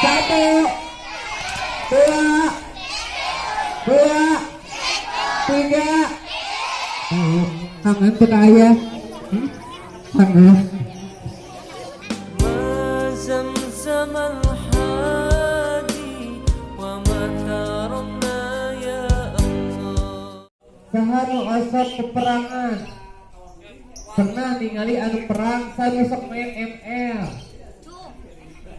Satu, dua, tiga. Kangen tuh ayah. Kangen. زمزم الحادي وما ترنا يا الله. Sahanu osok peperangan. Pernah ningali anu perang satu sok main ML.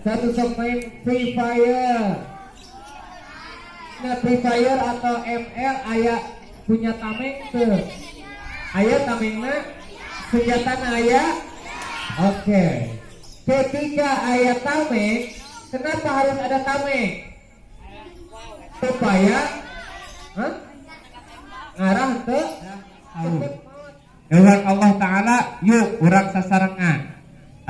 Satu sok main Free Fire. Nah Free Fire atau ML aya punya tameng tuh. Aya tamengna senjatana aya. Oke. Ketika aya tameng, kenapa harus ada tameng? Supaya ngarah ke Tuhan Allah Ta'ala. Yuk urang sasarengan.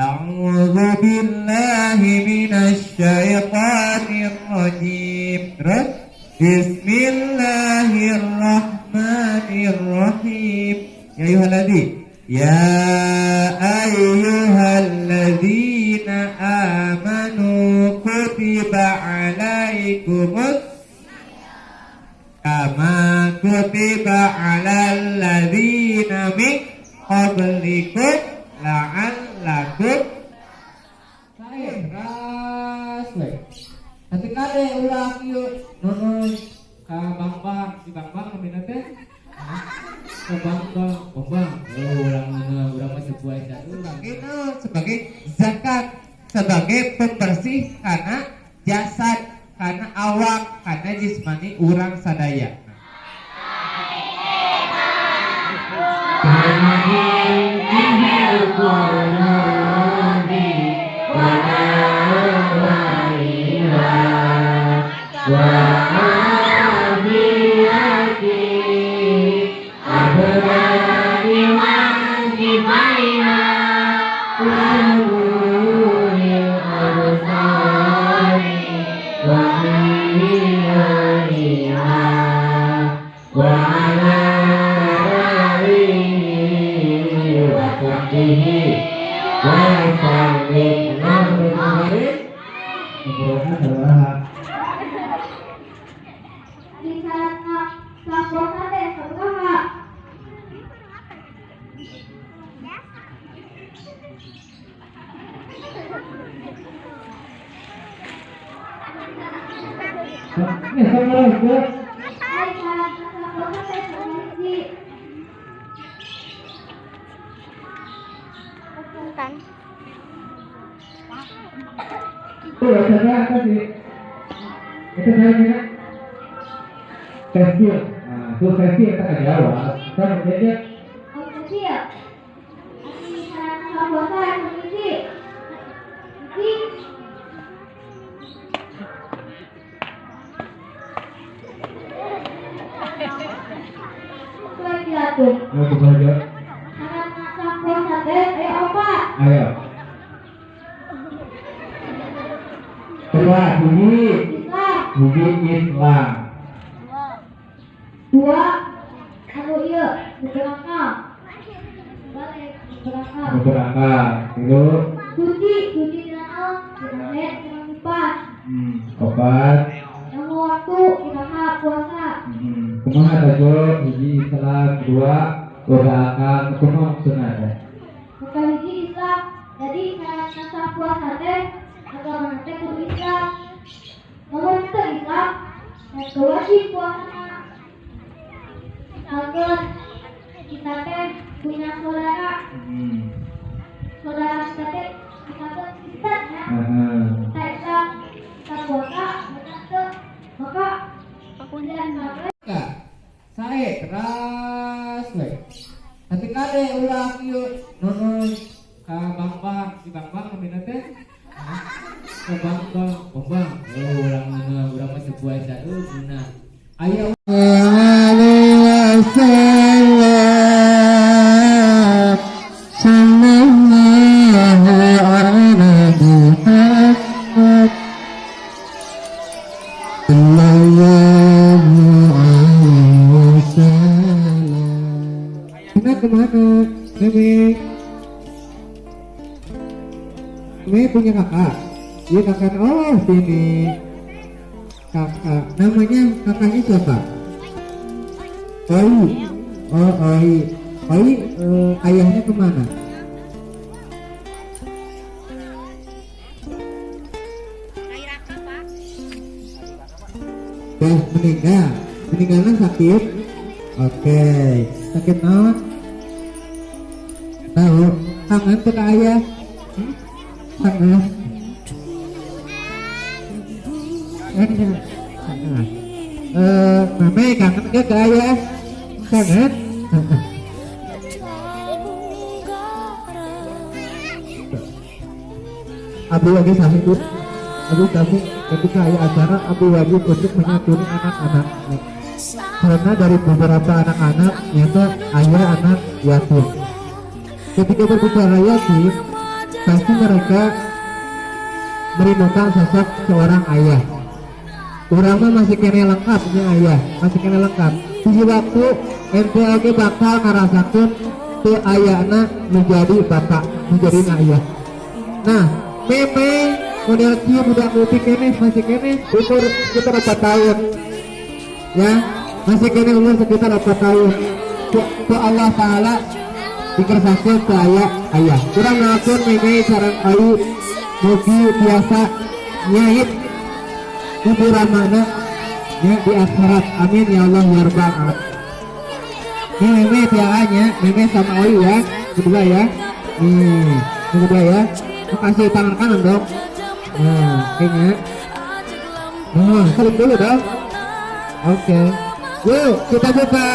A'udzu billahi minasy syaithanir rajim. Terus Bismillahirrahmanirrahim. Ya ayyuhalladzina amanu kutiba alaikumus kama kutiba alal ladzina min qablikum la'allakum ras we. Nanti kade ulang yuk nonon ka Bambang si Bambang namina teh. Ka Bambang urang masih puasa ulang. Itu sebagai zakat, sebagai pembersih karena jasad, karena awak, karena jismani urang sadaya. Itu saya kira tekstil. Nah, itu tekstil kita kan jawab. Kan jadi tekstil. Ini cara puasa yang mengisi. Tuh. Mau coba aja. Anak masak puasa teh, ayo apa? Ayo. Coba bunyi. Bunyi Islam. Dua. Anu iya, berangkat. Balik, berangkat. Berangkat. Itu. Cuci danau, berangkat, berangkat. Obat. Yang waktu kita puasa. Kumaha tajo hiji Islam, dua berangkat, kumaha maksudna? Bukan hiji Islam. Jadi syarat nasa puasa teh agama teh kudu Islam. Namun itu Islam, dan kewajib puasa. Misalkan kita teh punya saudara, saudara kita teh misalkan kita ya, kita Islam, kita puasa, maka kemudian saya keras we. Nanti kade ulang yuk nonon ka Bambang si Bambang namina teh. Ka Bambang urang masih puasa guna. Ayo kemana? Mimi punya kakak. Iya kakak. Oh sini. Kakak. Namanya kakaknya siapa? Oi. Oh Oi. Oi ayahnya kemana? Udah meninggal. Meninggalnya sakit. Oke. Sakit naon? Tahu? Tangan ke ayah. Tangan. Tangan. Mame kangen ke ayah? Kangen. Abu lagi sambut. Abu kamu ketika ayah acara Abu wajib untuk menyatuni anak-anak. Karena dari beberapa anak-anak nyata ayah anak yatim. Ketika berbicara yatim, pasti mereka merindukan sosok seorang ayah. Orang mah masih kena lengkapnya ayah, masih kena lengkap. Di waktu NPLG bakal ngarasakan tu ayahna menjadi bapak, menjadi ayah. Nah, meme model kieu budak leutik kene masih kene umur sekitar 4 tahun. Ya, masih kene umur sekitar 4 tahun. Ku Allah Taala dikersakeun ke ayah. Kurang ngakun meme sareng ayu mugi biasa nyait kuburan mana ya di akhirat. Amin ya Allah ya rabbal alamin. Ini meme tiaannya, meme sama ayu ya, berdua ya. Nih, berdua ya. Kasih tangan kanan dong. Nah, kayaknya. Nah, salim dulu dong. Oke. Yuk, kita buka.